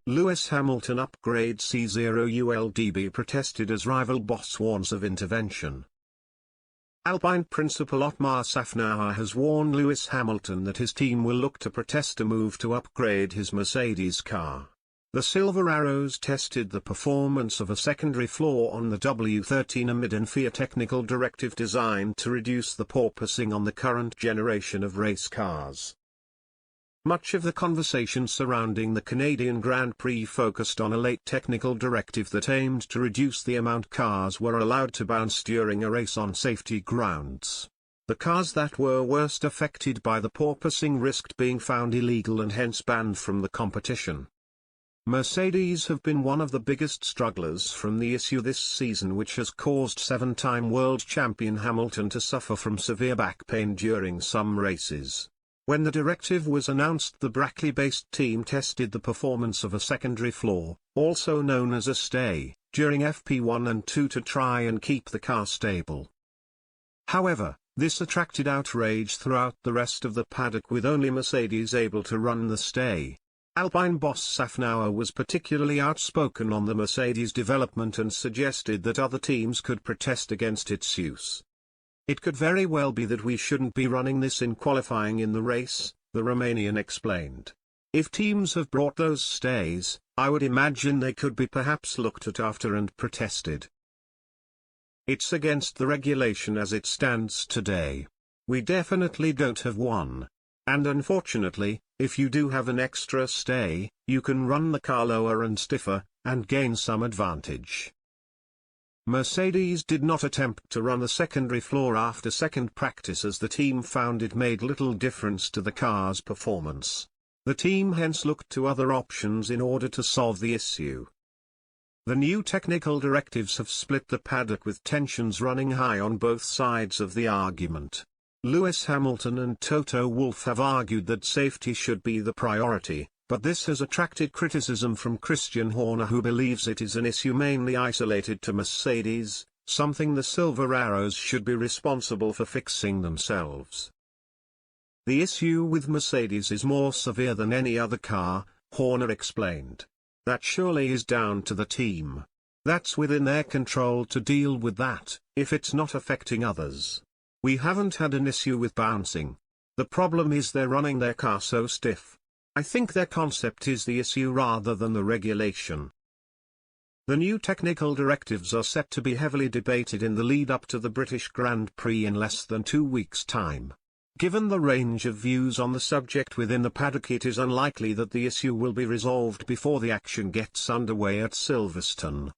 Lewis Hamilton upgrade c0uld be protested as rival boss warns of intervention. Alpine principal Otmar Szafnauer has warned Lewis Hamilton that his team will look to protest a move to upgrade his Mercedes car. The Silver Arrows tested the performance of a secondary floor on the W13 amid an FIA technical directive designed to reduce the porpoising on the current generation of race cars. Much of the conversation surrounding the Canadian Grand Prix focused on a late technical directive that aimed to reduce the amount cars were allowed to bounce during a race on safety grounds. The cars that were worst affected by the porpoising risked being found illegal and hence banned from the competition. Mercedes have been one of the biggest strugglers from the issue this season, which has caused seven-time world champion Hamilton to suffer from severe back pain during some races. When the directive was announced, the Brackley-based team tested the performance of a secondary floor, also known as a stay, during FP1 and 2 to try and keep the car stable. However, this attracted outrage throughout the rest of the paddock, with only Mercedes able to run the stay. Alpine boss Szafnauer was particularly outspoken on the Mercedes development and suggested that other teams could protest against its use. "It could very well be that we shouldn't be running this in qualifying in the race," the Romanian explained. "If teams have brought those stays, I would imagine they could be perhaps looked at after and protested. It's against the regulation as it stands today. We definitely don't have one. And unfortunately, if you do have an extra stay, you can run the car lower and stiffer, and gain some advantage." Mercedes did not attempt to run the secondary floor after second practice, as the team found it made little difference to the car's performance. The team hence looked to other options in order to solve the issue. The new technical directives have split the paddock, with tensions running high on both sides of the argument. Lewis Hamilton and Toto Wolff have argued that safety should be the priority, but this has attracted criticism from Christian Horner, who believes it is an issue mainly isolated to Mercedes, something the Silver Arrows should be responsible for fixing themselves. "The issue with Mercedes is more severe than any other car," Horner explained. "That surely is down to the team. That's within their control to deal with that, if it's not affecting others. We haven't had an issue with bouncing. The problem is they're running their car so stiff. I think their concept is the issue rather than the regulation." The new technical directives are set to be heavily debated in the lead-up to the British Grand Prix in less than 2 weeks' time. Given the range of views on the subject within the paddock, it is unlikely that the issue will be resolved before the action gets underway at Silverstone.